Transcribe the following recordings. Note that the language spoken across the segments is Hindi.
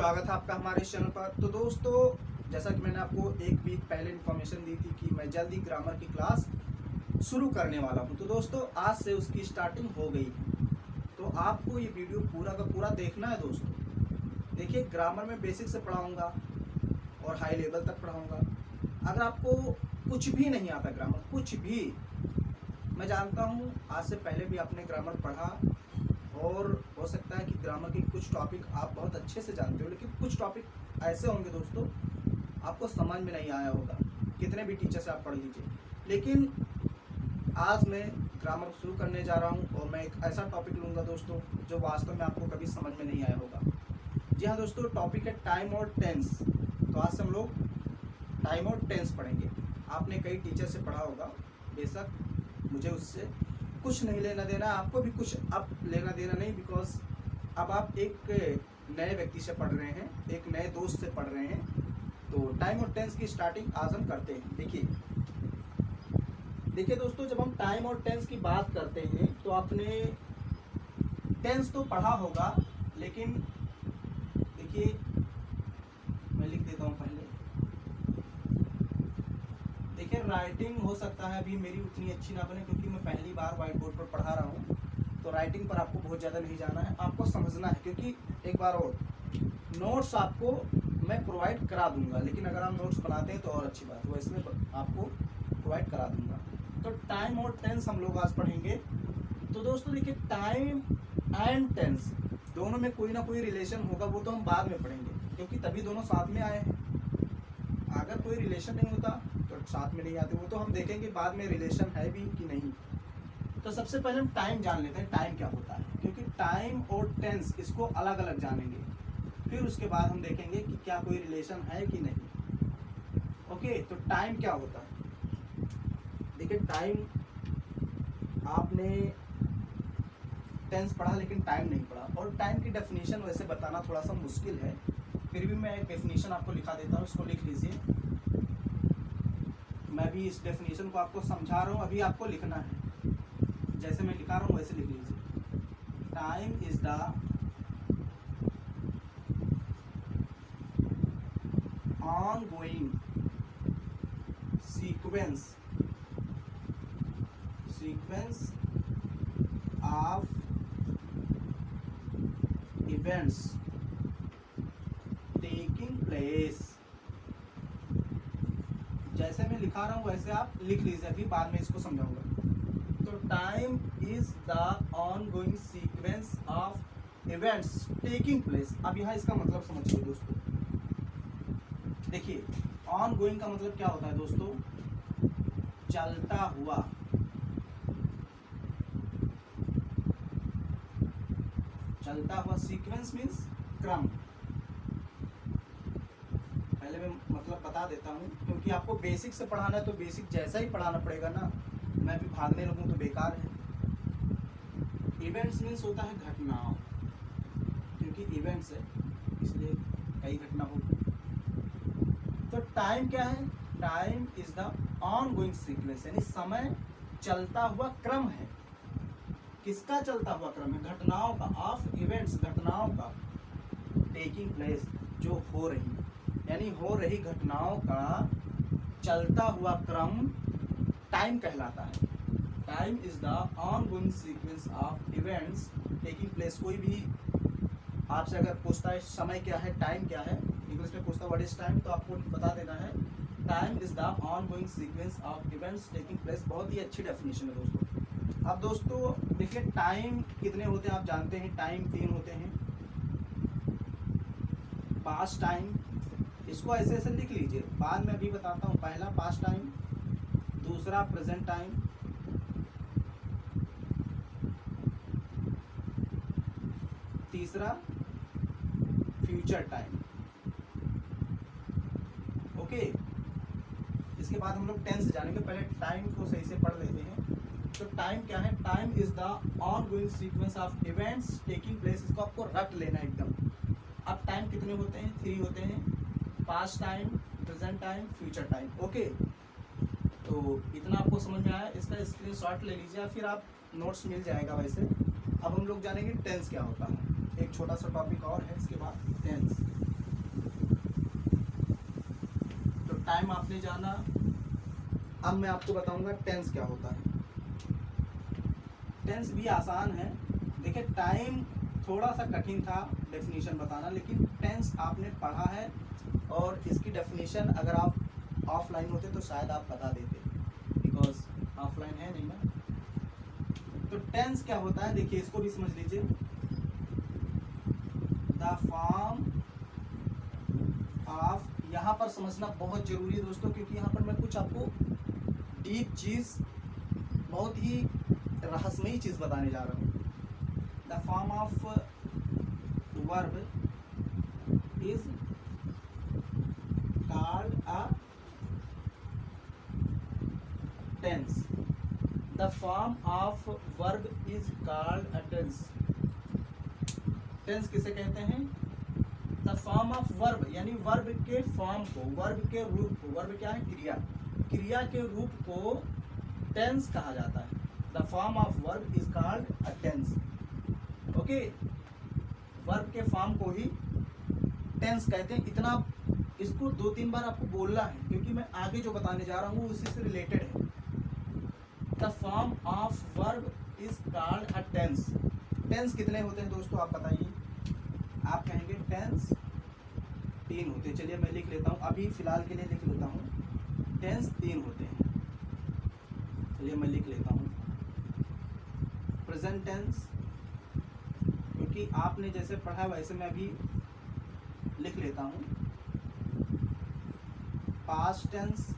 स्वागत है आपका हमारे इस चैनल पर। तो दोस्तों, जैसा कि मैंने आपको एक वीक पहले इन्फॉर्मेशन दी थी कि मैं जल्दी ग्रामर की क्लास शुरू करने वाला हूं। तो दोस्तों, आज से उसकी स्टार्टिंग हो गई है। तो आपको ये वीडियो पूरा का पूरा देखना है दोस्तों। देखिए, ग्रामर में बेसिक से पढ़ाऊंगा और हाई लेवल तक पढ़ाऊंगा। अगर आपको कुछ भी नहीं आता ग्रामर, कुछ भी, मैं जानता हूँ आज से पहले भी आपने ग्रामर पढ़ा और हो सकता है कि ग्रामर के कुछ टॉपिक आप बहुत अच्छे से जानते हो, लेकिन कुछ टॉपिक ऐसे होंगे दोस्तों आपको समझ में नहीं आया होगा, कितने भी टीचर से आप पढ़ लीजिए। लेकिन आज मैं ग्रामर शुरू करने जा रहा हूं और मैं एक ऐसा टॉपिक लूँगा दोस्तों जो वास्तव में आपको कभी समझ में नहीं आया होगा। जी हाँ दोस्तों, टॉपिक है टाइम और टेंस। तो आज से हम लोग टाइम और टेंस पढ़ेंगे। आपने कई टीचर से पढ़ा होगा, बेशक मुझे उससे कुछ नहीं लेना देना, आपको भी कुछ अब लेना देना नहीं, बिकॉज अब आप एक नए व्यक्ति से पढ़ रहे हैं, एक नए दोस्त से पढ़ रहे हैं। तो टाइम और टेंस की स्टार्टिंग आज हम करते हैं। देखिए दोस्तों, जब हम टाइम और टेंस की बात करते हैं तो आपने टेंस तो पढ़ा होगा, लेकिन देखिए मैं लिख देता हूँ पहले। देखिए, राइटिंग हो सकता है अभी मेरी उतनी अच्छी ना बने, क्योंकि मैं पहली बार व्हाइट बोर्ड पर पढ़ा रहा हूँ। तो राइटिंग पर आपको बहुत ज़्यादा नहीं जाना है, आपको समझना है। क्योंकि एक बार और नोट्स आपको मैं प्रोवाइड करा दूंगा, लेकिन अगर आप नोट्स बनाते हैं तो और अच्छी बात है, वैसे मैं आपको प्रोवाइड करा दूंगा। तो टाइम और टेंस हम लोग आज पढ़ेंगे। तो दोस्तों देखिए, टाइम एंड टेंस दोनों में कोई ना कोई रिलेशन होगा, वो तो हम बाद में पढ़ेंगे, क्योंकि तभी दोनों साथ में आए हैं। अगर कोई रिलेशन नहीं होता तो साथ में नहीं आते, वो तो हम देखेंगे बाद में रिलेशन है भी कि नहीं। तो सबसे पहले हम टाइम जान लेते हैं, टाइम क्या होता है, क्योंकि टाइम और टेंस इसको अलग अलग जानेंगे, फिर उसके बाद हम देखेंगे कि क्या कोई रिलेशन है कि नहीं। ओके, तो टाइम क्या होता है। देखिए, टाइम आपने टेंस पढ़ा लेकिन टाइम नहीं पढ़ा, और टाइम की डेफिनेशन वैसे बताना थोड़ा सा मुश्किल है, फिर भी मैं एक डेफिनेशन आपको लिखा देता हूँ, इसको लिख लीजिए। मैं भी इस डेफिनेशन को आपको समझा रहा हूँ, अभी आपको लिखना है, जैसे मैं लिखा रहा हूँ वैसे लिख लीजिए। Time is the ongoing sequence of events taking place। जैसे मैं लिखा रहा हूँ वैसे आप लिख लीजिए, अभी बाद में इसको समझाऊंगा। तो time is the ongoing sequence of events taking place. अब यहाँ इसका मतलब समझिए दोस्तों। देखिए, ऑनगोइंग का मतलब क्या होता है दोस्तों, चलता हुआ। चलता हुआ, सीक्वेंस मीन्स क्रम। पहले मैं मतलब बता देता हूँ, क्योंकि आपको बेसिक से पढ़ाना है तो बेसिक जैसा ही पढ़ाना पड़ेगा ना, मैं भी भागने लगूँ तो बेकार है। इवेंट्स मीन्स होता है घटनाओं, क्योंकि इवेंट्स है इसलिए कई घटना होगी। तो टाइम क्या है, time is the ongoing sequence, यानी समय चलता हुआ क्रम है। किसका चलता हुआ क्रम है, घटनाओं का, ऑफ इवेंट्स, घटनाओं का, टेकिंग प्लेस, जो हो रही, यानी हो रही घटनाओं का चलता हुआ क्रम टाइम कहलाता है। Time is the ongoing sequence of events taking place. कोई भी आपसे अगर पूछता है समय क्या है, टाइम क्या है, इंग्लिश में पूछता है व्हाट इज टाइम, तो आपको बता देना है time is the ongoing sequence of events taking place. बहुत ही अच्छी डेफिनेशन है दोस्तों। अब दोस्तों देखिए, टाइम कितने होते हैं आप जानते हैं, टाइम 3 होते हैं। पास्ट टाइम, इसको ऐसे ऐसे लिख लीजिए, बाद में अभी बताता हूँ। पहला पास्ट टाइम, दूसरा प्रेजेंट टाइम, तीसरा फ्यूचर टाइम। ओके, इसके बाद हम लोग टेंस जानेंगे, पहले टाइम को सही से पढ़ लेते हैं। तो टाइम क्या है, time is the ongoing sequence of events taking place. इसको आपको रट लेना एकदम। अब टाइम कितने होते हैं, 3 होते हैं, past time, present time, future time. Okay, तो इतना आपको समझ में आया, इसका स्क्रीनशॉट ले लीजिए, फिर आप नोट्स मिल जाएगा वैसे। अब हम लोग जानेंगे टेंस क्या होता है। एक छोटा सा टॉपिक और है, इसके बाद टेंस। टाइम आपने जाना। अब मैं आपको बताऊंगा टेंस क्या होता है। टेंस भी आसान है। देखिए टाइम थोड़ा सा कठिन था डेफिनेशन बताना, लेकिन टेंस आपने पढ़ा है और इसकी डेफिनेशन अगर आप ऑफलाइन होते तो शायद आप बता देते, बिकॉज ऑफलाइन है नहीं ना। तो टेंस क्या होता है देखिए, इसको भी समझ लीजिए। द फॉर्म ऑफ, यहाँ पर समझना बहुत जरूरी है दोस्तों, क्योंकि यहाँ पर मैं कुछ आपको डीप चीज, बहुत ही रहस्यमयी चीज बताने जा रहा हूँ। The form of verb is called a tense. The form of verb is called a tense. Tense किसे कहते हैं? द फॉर्म ऑफ वर्ब, यानी वर्ब के फॉर्म को, वर्ब के रूप को, वर्ब क्या है? क्रिया, क्रिया के रूप को टेंस कहा जाता है। The form of verb is called a tense. Okay, verb के फॉर्म को ही टेंस कहते हैं। इतना इसको 2-3 बार आपको बोलना है, क्योंकि मैं आगे जो बताने जा रहा हूँ उसी से रिलेटेड है। The form of verb is called a tense. Tense कितने होते हैं दोस्तों आप बताइए? आप कहेंगे टेंस 3 होते हैं। चलिए मैं लिख लेता हूँ, अभी फिलहाल के लिए लिख लेता हूँ। टेंस 3 होते हैं। चलिए मैं लिख लेता हूँ। प्रेजेंट टेंस, क्योंकि आपने जैसे पढ़ा वैसे मैं अभी लिख लेता हूँ। पास्ट टेंस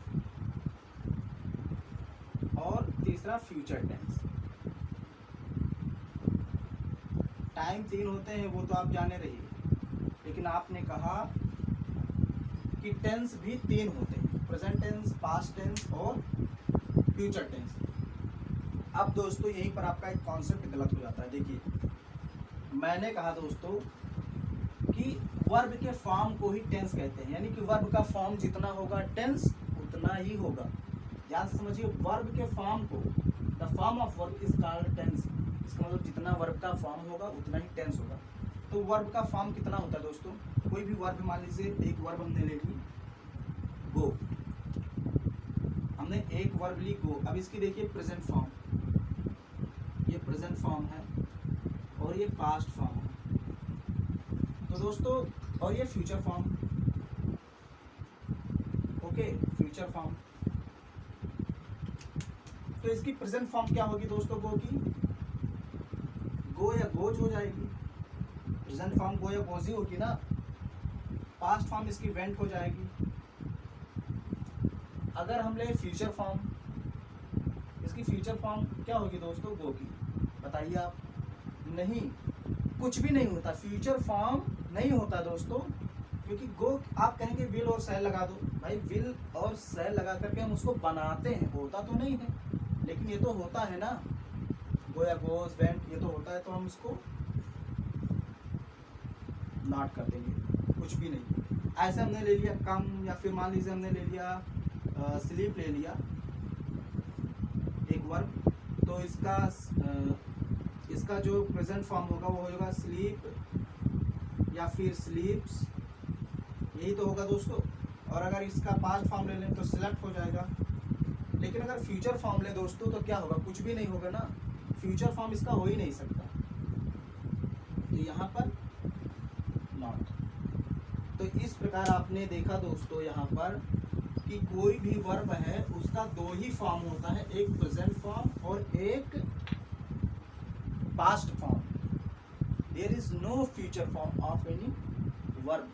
और तीसरा फ्यूचर टेंस। टाइम 3 होते हैं वो तो आप जाने रहिए, लेकिन आपने कहा कि टेंस भी 3 होते हैं, प्रेजेंट टेंस, पास्ट टेंस और फ्यूचर टेंस। अब दोस्तों यहीं पर आपका एक कॉन्सेप्ट गलत हो जाता है। देखिए मैंने कहा दोस्तों कि वर्ब के फॉर्म को ही टेंस कहते हैं, यानी कि वर्ब का फॉर्म जितना होगा टेंस उतना ही होगा। ध्यान से समझिए, वर्ब के फॉर्म को, the form of verb is called tense. इसका मतलब जितना वर्ब का फॉर्म होगा उतना ही टेंस होगा। तो वर्ब का फॉर्म कितना होता है दोस्तों? कोई भी वर्ब, मान लीजिए एक वर्ब हमने ले ली गो, हमने एक वर्ब ली गो। अब इसकी देखिए प्रेजेंट फॉर्म, ये प्रेजेंट फॉर्म है और ये पास्ट फॉर्म है। तो दोस्तों, और ये future form, okay, future form. तो इसकी प्रेजेंट फॉर्म क्या होगी दोस्तों? गो की गो या गोज हो जाएगी। प्रेजेंट फॉर्म गो या गोज ही होगी ना। पास्ट फॉर्म इसकी वेंट हो जाएगी। अगर हम ले फ्यूचर फॉर्म, इसकी फ्यूचर फॉर्म क्या होगी दोस्तों? गो की। बताइए आप। नहीं, कुछ भी नहीं होता, फ्यूचर फॉर्म नहीं होता दोस्तों, क्योंकि गो आप कहेंगे विल और शैल लगा दो। भाई विल और शैल लगा करके हम उसको बनाते हैं, होता तो नहीं है, लेकिन ये तो होता है ना। गो या गोज, वेंट, ये तो होता है, तो हम इसको नॉट कर देंगे, कुछ भी नहीं। ऐसे हमने ले लिया कम, या फिर मान लीजिए हमने ले लिया स्लीप ले लिया एक वर्ब, तो इसका जो प्रेजेंट फॉर्म होगा वो होगा स्लीप या फिर स्लीप्स, यही तो होगा दोस्तों। और अगर इसका पास्ट फॉर्म ले लें तो सिलेक्ट हो जाएगा। लेकिन अगर फ्यूचर फॉर्म ले दोस्तों तो क्या होगा? कुछ भी नहीं होगा ना, फ्यूचर फॉर्म इसका हो ही नहीं सकता। तो यहाँ पर नॉट। तो इस प्रकार आपने देखा दोस्तों यहाँ पर कि कोई भी वर्ब है उसका 2 ही फॉर्म होता है, एक प्रेजेंट फॉर्म और एक past form. There is no future form of any verb.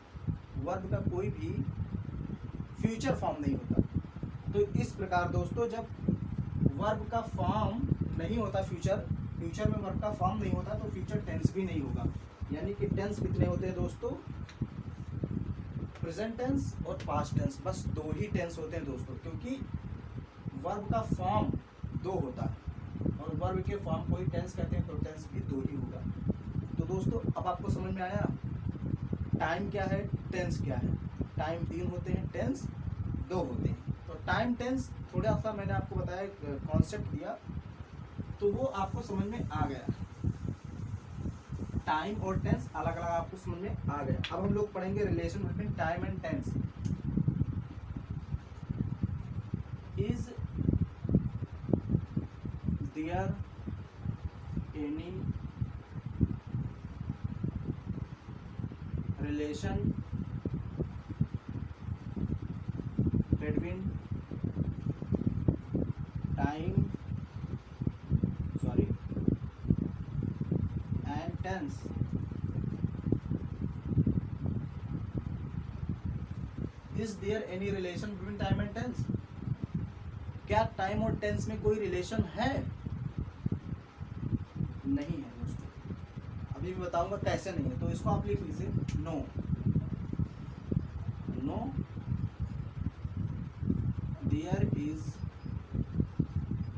Verb का कोई भी फ्यूचर फॉर्म नहीं होता। तो इस प्रकार दोस्तों, जब वर्ब का फॉर्म नहीं होता, फ्यूचर में वर्ब का फॉर्म नहीं होता, तो फ्यूचर टेंस भी नहीं होगा। यानी कि टेंस कितने होते हैं दोस्तों? प्रेजेंट टेंस और पास्ट टेंस, बस 2 ही टेंस होते हैं दोस्तों, क्योंकि वर्ब का फॉर्म 2 होता है और वर्ब के फॉर्म को ही टेंस कहते हैं, तो टेंस भी 2 ही होगा। तो दोस्तों अब आपको समझ में आया टाइम क्या है, टेंस क्या है। टाइम 3 होते हैं, टेंस 2 होते हैं। तो टाइम टेंस थोड़ा सा मैंने आपको बताया, कॉन्सेप्ट दिया, तो वो आपको समझ में आ गया। टाइम और टेंस अलग अलग आपको समझ में आ गया। अब हम लोग पढ़ेंगे relation between time and tense. Is there any relation between time and tense? Is there any relation between time and tense? क्या टाइम और टेंस में कोई रिलेशन है? नहीं है दोस्तों, अभी भी बताऊंगा कैसे नहीं है। तो इसको आप लिख लीजिए, no there is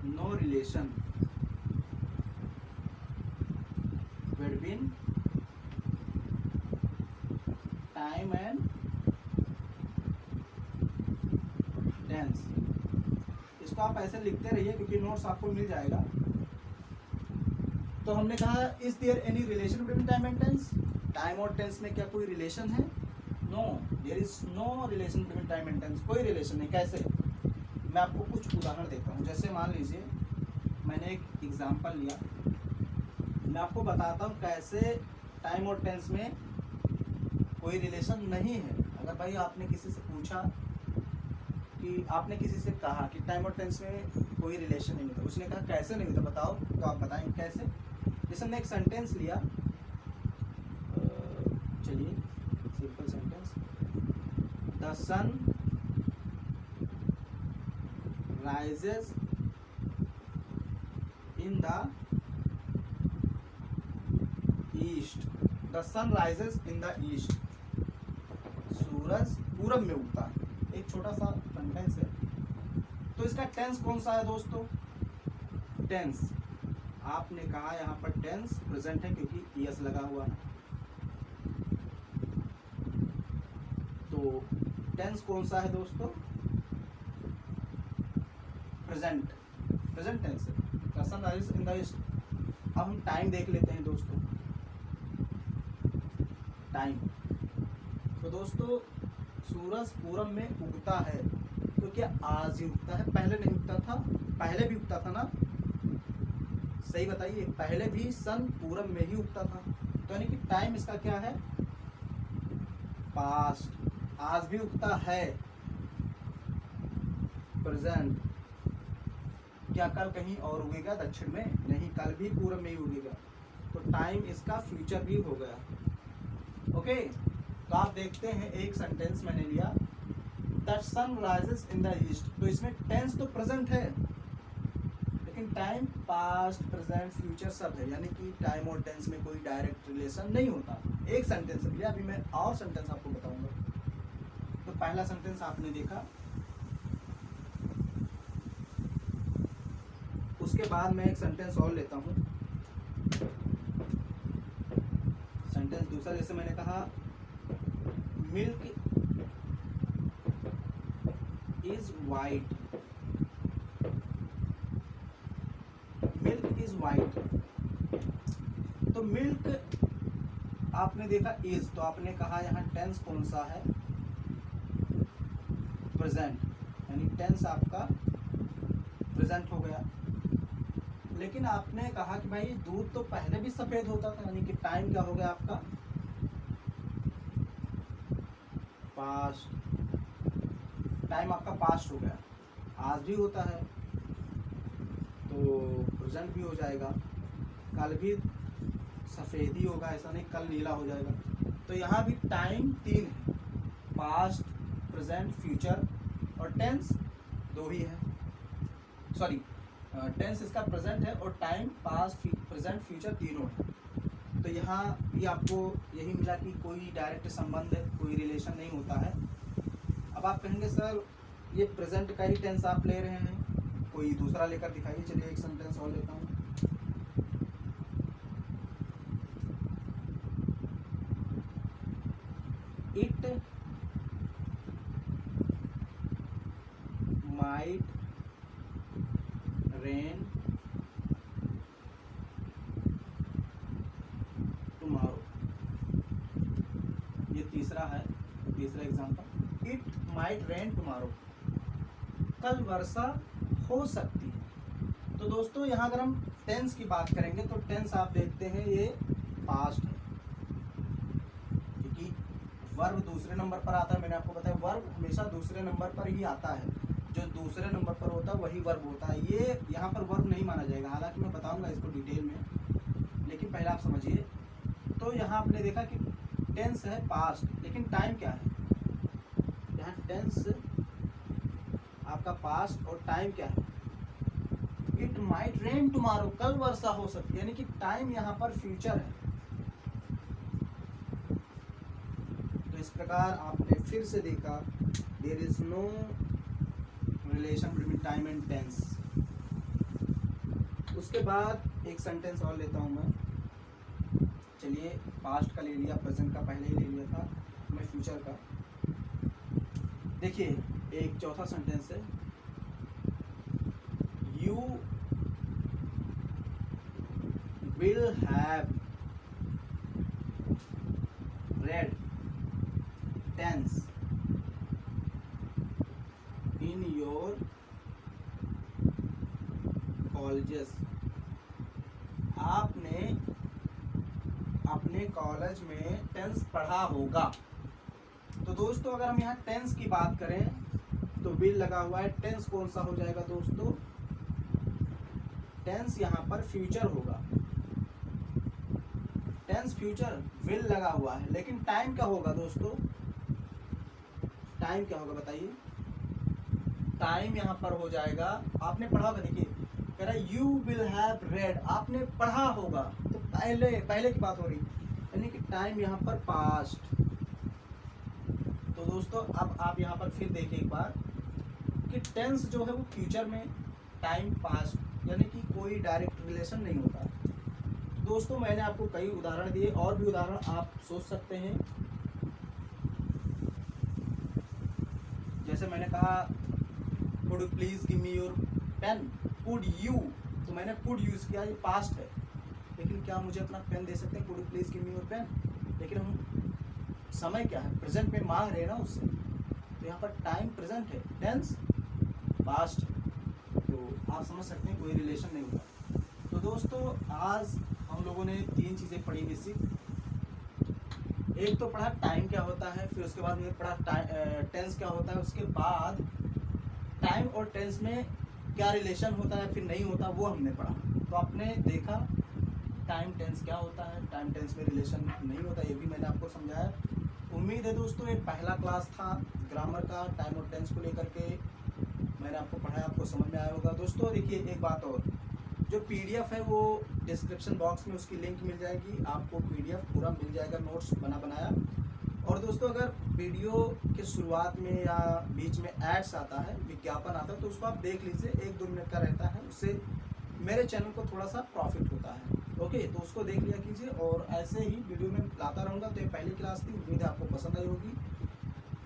no relation between time and tense. इसको आप ऐसे लिखते रहिए क्योंकि नोट्स आपको मिल जाएगा। तो हमने कहा is there any relation between time and tense? Time और टेंस में क्या कोई रिलेशन है? No, there is no relation between time and tense. कोई रिलेशन नहीं। कैसे? मैं आपको कुछ उदाहरण देता हूँ। जैसे मान लीजिए मैंने एक एग्जाम्पल लिया, मैं आपको बताता हूँ कैसे टाइम और टेंस में कोई रिलेशन नहीं है। अगर भाई आपने किसी से पूछा कि आपने किसी से कहा कि टाइम और टेंस में कोई रिलेशन नहीं होता, उसने कहा कैसे नहीं होता बताओ, तो आप बताएंगे कैसे। जैसे हमने एक सेंटेंस लिया, चलिए simple sentence, the sun rises in the east. The sun rises in the east. सूरज पूरब में उगता है। एक छोटा सा सेंटेंस है। तो इसका टेंस कौन सा है दोस्तों? टेंस आपने कहा यहाँ पर टेंस प्रेजेंट है क्योंकि यस लगा हुआ है। तो टेंस कौन सा है दोस्तों? प्रेजेंट टेंस है। The sun rises in the east. अब हम टाइम देख लेते हैं दोस्तों। टाइम, तो दोस्तों सूरज पूरब में उगता है, तो क्या आज ही उगता है? पहले नहीं उगता था? पहले भी उगता था ना? सही बताइए, पहले भी सन पूरब में ही उगता था। तो यानी कि टाइम इसका क्या है? पास्ट। आज भी उगता है, प्रेजेंट। क्या कल कहीं और उगेगा दक्षिण में? नहीं, कल भी पूरब में ही उगेगा। तो टाइम इसका फ्यूचर भी हो गया। ओके, तो आप देखते हैं एक सेंटेंस मैंने लिया, the sun rises in the east. तो इसमें टेंस तो प्रेजेंट है लेकिन टाइम पास्ट प्रेजेंट फ्यूचर सब है, यानी कि टाइम और टेंस में कोई डायरेक्ट रिलेशन नहीं होता। एक सेंटेंस लिया, अभी मैं और सेंटेंस आपको बताऊंगा। तो पहला सेंटेंस आपने देखा, उसके बाद मैं एक सेंटेंस और लेता हूँ। सेंटेंस दूसरा, जैसे मैंने कहा milk is white. Milk is white. तो मिल्क आपने देखा इज, तो आपने कहा यहाँ टेंस कौन सा है? प्रेजेंट, यानी टेंस आपका प्रेजेंट हो गया। लेकिन आपने कहा कि भाई दूध तो पहले भी सफेद होता था, यानी कि टाइम क्या हो गया आपका? पास्ट। टाइम आपका पास्ट हो गया। आज भी होता है तो प्रेजेंट भी हो जाएगा। कल भी सफेद ही होगा, ऐसा नहीं कल नीला हो जाएगा। तो यहाँ भी टाइम तीन है, पास्ट प्रेजेंट फ्यूचर, और टेंस दो ही है। सॉरी, टेंस इसका प्रेजेंट है और टाइम पास्ट प्रेजेंट फ्यूचर तीनों है। तो यहाँ भी आपको यही मिला कि कोई डायरेक्ट संबंध, कोई रिलेशन नहीं होता है। अब आप कहेंगे सर ये प्रेजेंट का ही टेंस आप ले रहे हैं, कोई दूसरा लेकर दिखाइए। चलिए एक सेंटेंस और लेता हूँ। It might rain tomorrow. ये तीसरा है, तीसरा example, it might rain tomorrow. कल वर्षा हो सकती है। तो दोस्तों यहाँ अगर हम टेंस की बात करेंगे तो टेंस आप देखते हैं ये पास्ट है, क्योंकि वर्ब दूसरे नंबर पर आता है। मैंने आपको बताया वर्ब हमेशा दूसरे नंबर पर ही आता है, जो दूसरे नंबर पर होता है वही वर्ब होता है। ये यहाँ पर वर्ब नहीं माना जाएगा, हालांकि मैं बताऊंगा इसको डिटेल में, लेकिन पहले आप समझिए। तो यहाँ आपने देखा कि टेंस है पास्ट, लेकिन टाइम क्या है? यहाँ टेंस आपका पास्ट और टाइम क्या है? इट माइट रेन टुमारो, कल वर्षा हो सकती है, यानी कि टाइम यहाँ पर फ्यूचर है। तो इस प्रकार आपने फिर से देखा there is no relation between time and tense. उसके बाद एक सेंटेंस और लेता हूं मैं। चलिए पास्ट का ले लिया, प्रेजेंट का पहले ही ले लिया था, मैं फ्यूचर का। देखिए एक चौथा सेंटेंस है, you will have read tense in your colleges, आपने अपने कॉलेज में टेंस पढ़ा होगा। तो दोस्तों अगर हम यहाँ टेंस की बात करें तो विल लगा हुआ है, टेंस कौन सा हो जाएगा दोस्तों? टेंस यहाँ पर फ्यूचर होगा, टेंस फ्यूचर, विल लगा हुआ है, लेकिन टाइम क्या होगा दोस्तों? टाइम क्या होगा बताइए? टाइम यहाँ पर हो जाएगा, आपने पढ़ा होगा, देखिए कह रहा है यू विल हैव रेड, आपने पढ़ा होगा, तो पहले की बात हो रही, यानी कि टाइम यहाँ पर पास्ट। तो दोस्तों अब आप यहाँ पर फिर देखिए एक बार कि टेंस जो है वो फ्यूचर में, टाइम पास्ट, यानी कि कोई डायरेक्ट रिलेशन नहीं होता। दोस्तों मैंने आपको कई उदाहरण दिए, और भी उदाहरण आप सोच सकते हैं। जैसे मैंने कहा could you please give me your pen, could you, तो मैंने कुड यूज किया, ये पास्ट है, लेकिन क्या मुझे अपना पेन दे सकते हैं? Could you please give me your pen, लेकिन हम समय क्या है, प्रेजेंट में मांग रहे हैं ना उससे, तो यहाँ पर टाइम प्रेजेंट है, टेंस पास्ट है, तो आप समझ सकते हैं कोई रिलेशन नहीं होता। तो दोस्तों आज हम लोगों ने 3 चीज़ें पढ़ी बेसिक। एक तो पढ़ा टाइम क्या होता है, फिर उसके बाद में पढ़ा टेंस क्या होता है, उसके बाद टाइम और टेंस में क्या रिलेशन होता है फिर नहीं होता वो हमने पढ़ा। तो आपने देखा टाइम टेंस क्या होता है, टाइम टेंस में रिलेशन नहीं होता, ये भी मैंने आपको समझाया। उम्मीद है दोस्तों ये पहला क्लास था ग्रामर का, टाइम और टेंस को लेकर के मैंने आपको पढ़ाया, आपको समझ में आया होगा। दोस्तों देखिए एक बात और, जो पीडीएफ है वो डिस्क्रिप्शन बॉक्स में उसकी लिंक मिल जाएगी, आपको पीडीएफ पूरा मिल जाएगा, नोट्स बनाया। और दोस्तों अगर वीडियो के शुरुआत में या बीच में एड्स आता है, विज्ञापन आता है, तो उसको आप देख लीजिए, 1-2 मिनट का रहता है, उससे मेरे चैनल को थोड़ा सा प्रॉफिट होता है। ओके, तो उसको देख लिया कीजिए, और ऐसे ही वीडियो में लाता रहूँगा। तो ये पहली क्लास थी, उम्मीद है आपको पसंद आई होगी।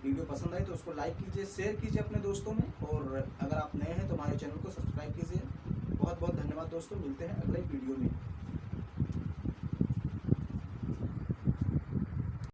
वीडियो पसंद आई तो उसको लाइक कीजिए, शेयर कीजिए अपने दोस्तों में, और अगर आप नए हैं तो हमारे चैनल को सब्सक्राइब कीजिए। बहुत बहुत धन्यवाद दोस्तों, मिलते हैं अगले वीडियो में।